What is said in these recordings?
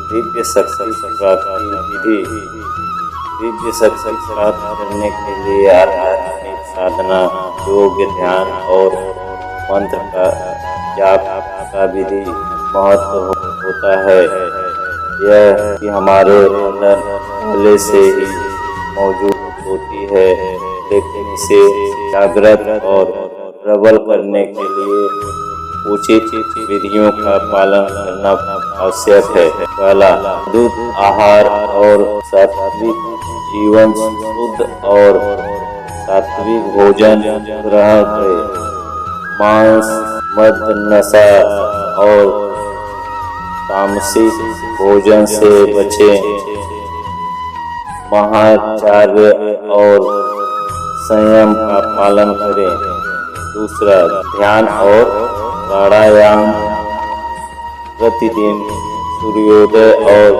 दिव्य शक्ति प्राप्ति विधि। दिव्य शक्ति प्राप्त करने के लिए आध्यात्मिक साधना, योग, ध्यान और मंत्र का जाप का विधि महत्व होता है। यह कि हमारे अंदर पहले से ही मौजूद होती है, लेकिन इसे जागृत और प्रबल करने के लिए उचित विधियों का पालन करना आवश्यक है। पहला, दूध आहार और सात्विक जीवन, शुद्ध और सात्विक भोजन ग्रहण करें। मांस, मद, नशा और तामसिक भोजन से बचें। महाचार्य और संयम का पालन करें। दूसरा, ध्यान और प्राणायाम। प्रतिदिन सूर्योदय और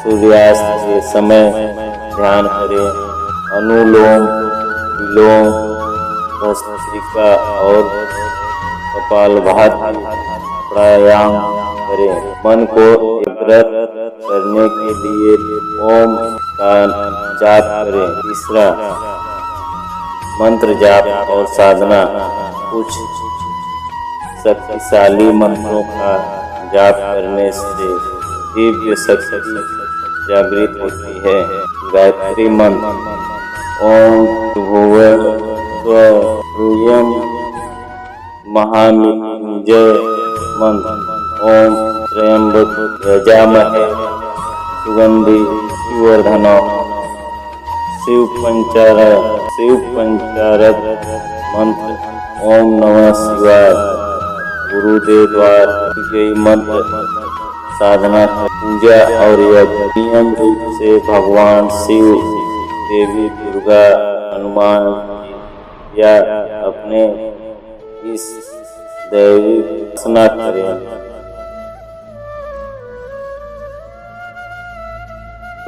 सूर्यास्त के समय ध्यान करें। अनुलोम विलोम, भस्त्रिका और कपालभाति प्राणायाम करें। मन को एकाग्र करने के लिए ओम का जाप करें। तीसरा, मंत्र जाप और साधना। कुछ शक्तिशाली मंत्रों का जाप करने से दिव्य शक्ति जागृत होती है। गायत्री मंत्र। ओम भुवः स्वः ह्रूयम् महामृत्युंजय मंत्र। ओम त्र्यंबकं यजामहे सुगंधि वर्धनम्। शिव पंचाक्षर मंत्र। ओम नमः शिवाय। गुरुदेव द्वारा गई मंत्र साधना, पूजा और यज्ञ नियम रूप से भगवान शिव, देवी दुर्गा, हनुमान या अपने इस दैवी उपासना करें।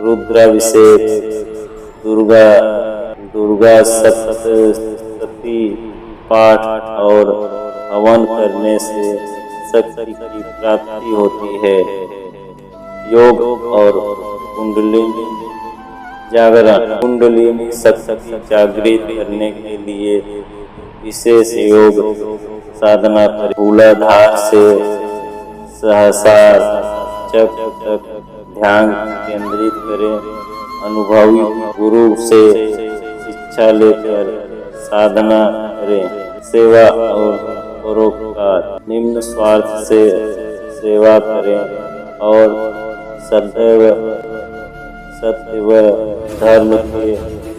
रुद्राभिषेक। दुर्गा सप्तशती पाठ और हवन करने से शक्ति की प्राप्ति होती है। योग और कुंडलिनी जागरण। कुंडलिनी शक्ति जागृत करने के लिए विशेष योग साधना करें। मूलाधार से सहस्रार चक्र तक ध्यान केंद्रित करें। अनुभवी गुरु से शिक्षा लेकर साधना करें। सेवा और परोपकार। निम्न स्वार्थ से सेवा करें और सदैव सत्य व धर्म के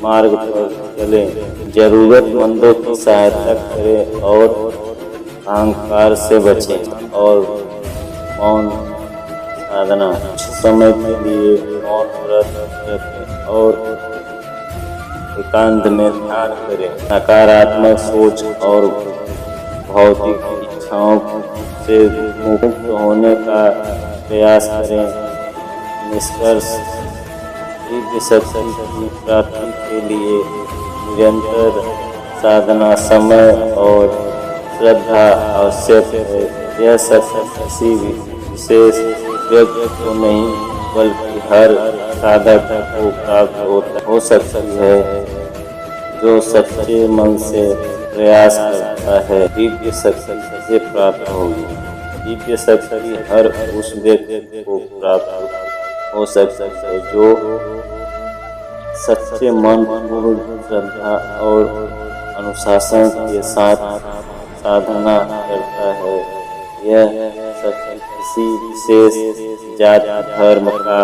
मार्ग पर चलें। जरूरतमंदों की सहायता करें और अहंकार से बचें। और मौन साधना। समय के लिए मौन व्रत रखें और एकांत में ध्यान करें। नकारात्मक सोच और भौतिक इच्छाओं से मुक्त होने का प्रयास करें। निष्कर्ष, दिव्य शक्ति की प्राप्ति के लिए निरंतर साधना, समय और श्रद्धा आवश्यक है। यह शक्ति किसी विशेष व्यक्ति को नहीं बल्कि हर साधक को प्राप्त हो सकती है जो सच्चे मन से प्रयास करता है। दिव्य शक्ति से प्राप्त होगी। दिव्य शक्ति हर उस व्यक्ति को प्राप्त हो सकती है जो सच्चे मन, पूर्ण श्रद्धा और अनुशासन के साथ साधना करता है। यह शक्ति किसी विशेष जाति, धर्म का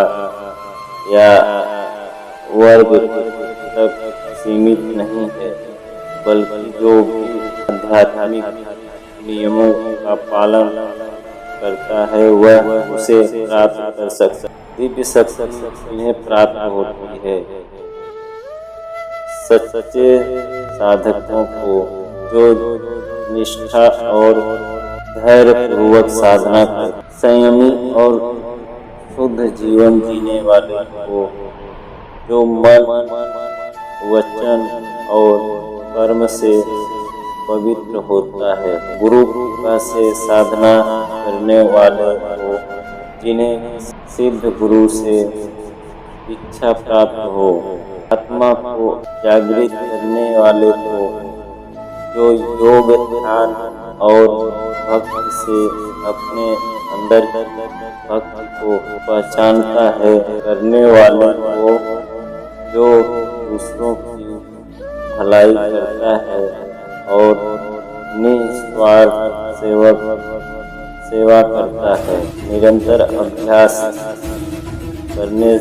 या वर्ग तक सीमित नहीं है, बल्कि जो भी आध्यात्मिक नियमों का पालन करता है वह उसे प्राप्त कर सकता है। दिव्य शक्ति इन्हें प्राप्त होती है सच्चे साधकों को जो निष्ठा और धैर्य पूर्वक साधना कर संयमी और शुद्ध जीवन जीने वाले को, जो मन, वचन और कर्म से पवित्र होता है। गुरु कृपा से साधना करने वाले को, जिन्हें सिद्ध गुरु से इच्छा प्राप्त हो। आत्मा को जागृत करने वाले को जो योग ध्यान और भक्ति से अपने अंदर भक्ति को पहचानता है, करने वाले को जो दूसरों की भलाई करता है और निस्वार्थ सेवा करता है। निरंतर अभ्यास करने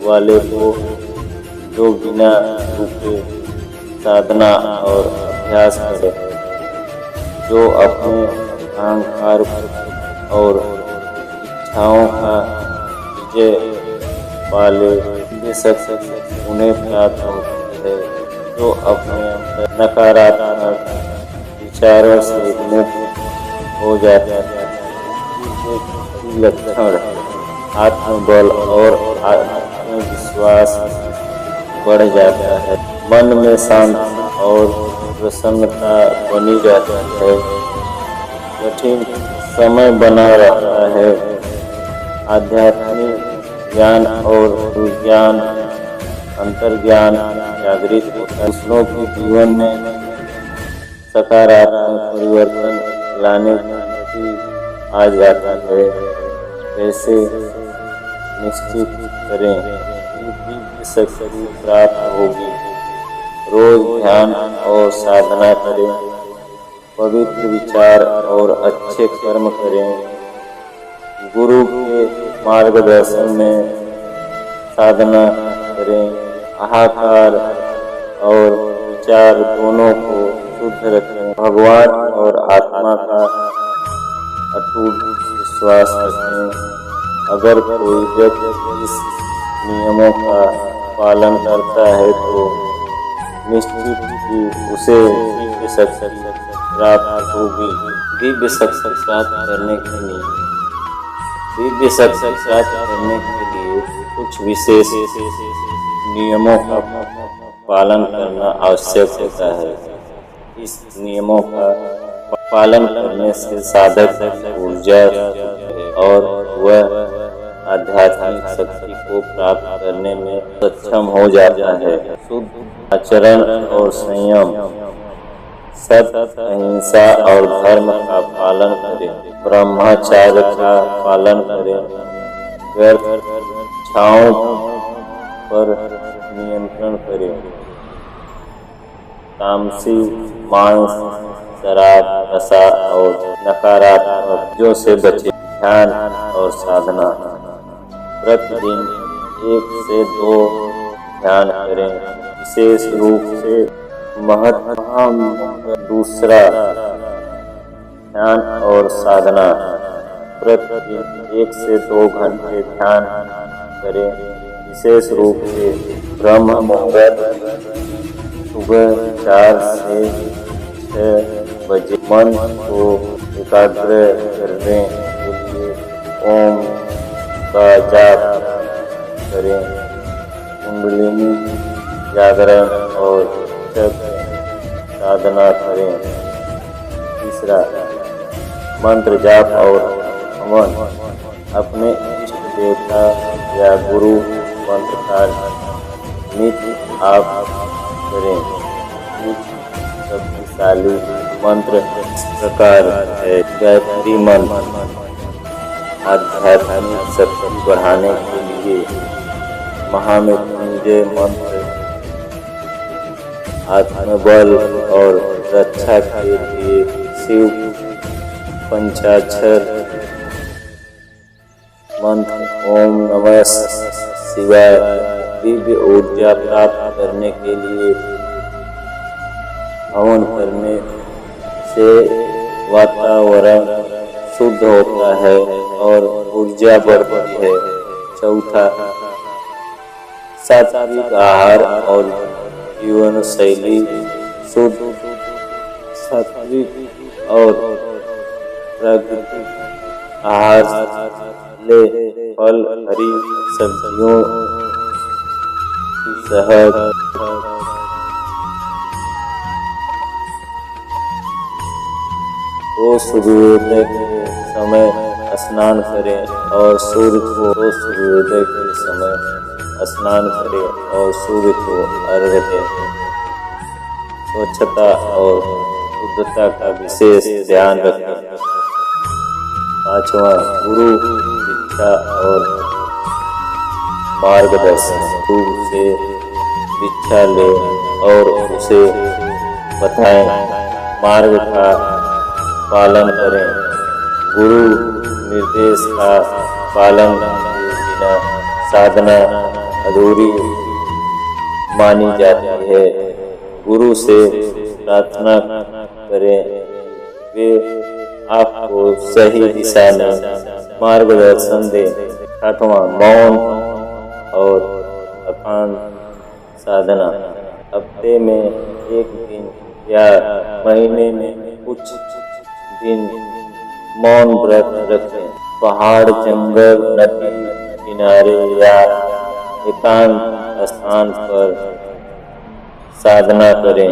वाले को जो बिना रुके साधना और अभ्यास करे, जो अपने अहंकार और इच्छाओं का विजय पाले, ये सब उन्हें प्राप्त होती है। जो अपने नकारात्मक विचारों से मुक्त हो जाता है, लक्षण आत्मबल और आत्मविश्वास बढ़ जाता है। मन में शांति और प्रसन्नता बनी रहती है। कठिन समय बना रहता है। आध्यात्मिक ज्ञान और विज्ञान अंतर्ज्ञान जागृत होता है। दूसरों के जीवन में सकारात्मक परिवर्तन लाने की आ जाता है। कैसे निश्चित करें कि शक्ति प्राप्त होगी। रोज ध्यान और साधना करें, पवित्र विचार और अच्छे कर्म करें। गुरु के मार्गदर्शन में साधना करें। अहंकार और विचार दोनों को शुद्ध रखें। भगवान और आत्मा का अटूट विश्वास रखें। अगर कोई व्यक्ति इस नियमों का पालन करता है तो निश्चित ही उसे दिव्य शक्ति प्राप्त होगी। दिव्य शक्ति प्राप्त करने के लिए कुछ विशेष नियमों का पालन करना आवश्यक होता है। इस नियमों का पालन करने से साधक ऊर्जा और वह आध्यात्मिक शक्ति को प्राप्त करने में सक्षम हो जाता है। शुद्ध आचरण और संयम, सत्य, अहिंसा और धर्म का पालन करें। ब्रह्मचर्य का पालन करें। व्यर्थ इच्छाओं पर नियंत्रण करें। तामसी, मांस, शराब, नशा और नकारात्मक चीजों से बचें। ध्यान और साधना, प्रतिदिन 1 से 2 ध्यान करें। विशेष रूप से महत्वपूर्ण दूसरा ध्यान और साधना, प्रतिदिन 1 से 2 घंटे ध्यान करें। विशेष रूप से ब्रह्म मुहूर्त सुबह 4 से 6 बजे। मन को एकाग्र करने के लिए ओम का जाप करें। कुंडलिनी जागरण और साधना करें। तीसरा, मंत्र जाप और हवन, अपने इष्ट देवता या गुरु मंत्र का नित्य आप करें। कुछ शक्तिशाली मंत्र इस प्रकार है। गायत्री मंत्र आध्यात्मिक शक्ति बढ़ाने के लिए, महामृत्युंजय मंत्र आत्मबल और रक्षा के लिए, शिव पंचाक्षर मंत्र ओम नमः शिवाय, दिव्य ऊर्जा प्राप्त करने के लिए हवन करने से वातावरण शुद्ध होता है और ऊर्जा बढ़ती है। चौथा, सात्विक आहार और जीवन शैली, शुद्ध सात्विक और प्राकृतिक आहार ले, फल, हरी सब्जियों की शहद, रोज सूर्योदय के समय स्नान करें और सूर्य को सूर्योदय के समय स्नान करें और सूर्य को अर्घ्य दें। स्वच्छता और शुद्धता का विशेष ध्यान रखें। 5वां, गुरु दीक्षा और मार्गदर्शन। गुरु से दीक्षा ले और उसे बताएं, मार्ग का पालन करें। गुरु निर्देश का पालन किए बिना साधना अधूरी मानी जाती है। गुरु से प्रार्थना करें, वे आपको सही दिशा में मार्गदर्शन दें। 6वां, मौन और एकांत साधना। हफ्ते में एक दिन या महीने में कुछ दिन मौन व्रत रखें। पहाड़, जंगल, नदी किनारे या एकांत स्थान पर साधना करें।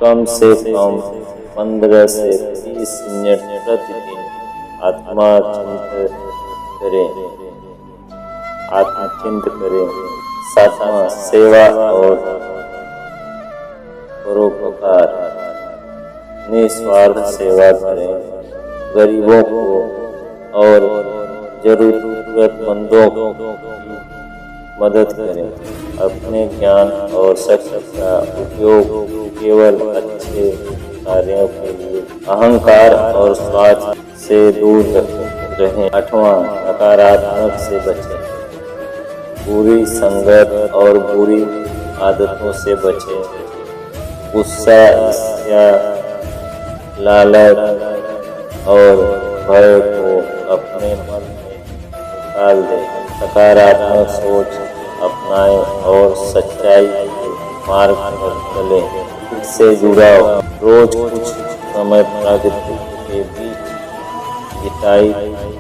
कम से कम 15 से 30 मिनट प्रतिदिन आत्मचिंतन करें। 7वां, सेवा और परोपकार। निस्वार्थ सेवा करें। गरीबों को और जरूरतमंदों की मदद करें। अपने ज्ञान और शक्ति का उपयोग केवल अच्छे कार्यों के लिए। अहंकार और स्वार्थ से दूर रहें। 8वां, नकारात्मक से बचें। बुरी संगत और बुरी आदतों से बचें। गुस्सा, ईर्ष्या, लालच और भय को अपने मन में निकाल दें। सकारात्मक सोच अपनाएं और सच्चाई के मार्ग पर चलें। इससे जुड़ाव। रोज कुछ समय प्रकृति के बीच बिताई,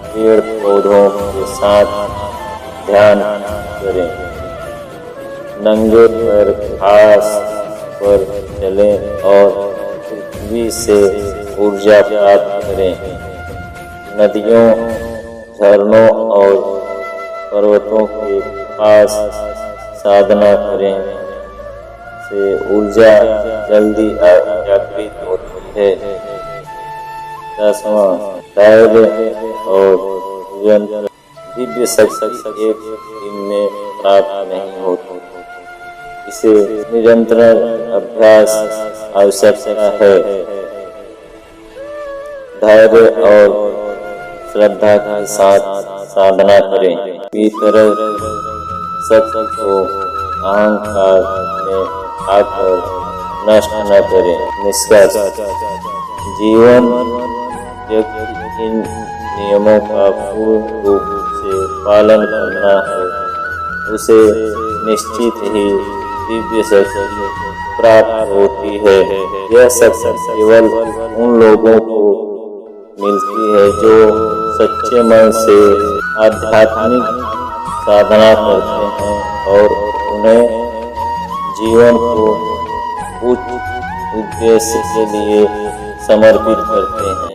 पेड़ पौधों के साथ ध्यान करें। नंगे पैर घास पर चलें और पृथ्वी से ऊर्जा प्राप्त करें। नदियों, झरनों और पर्वतों के पास साधना करें से ऊर्जा जल्दी जागृत होती है। 10वां, धैर्य और निरंतर। दिव्य शक्ति एक दिन में प्राप्त नहीं होती, इसे निरंतर अभ्यास आवश्यकता है। धैर्य और श्रद्धा के साथ साधना करें। भीतर सत्य को अहंकार में आकर नष्ट न करें। निष्कर्ष। जीवन व्यक्ति इन नियमों का पूर्ण रूप से पालन करना है, उसे निश्चित ही दिव्य शक्ति प्राप्त होती है। यह शक्ति केवल उन लोगों को मिलती है जो सच्चे मन से आध्यात्मिक साधना करते हैं और उन्हें जीवन को उच्च उद्देश्य के लिए समर्पित करते हैं।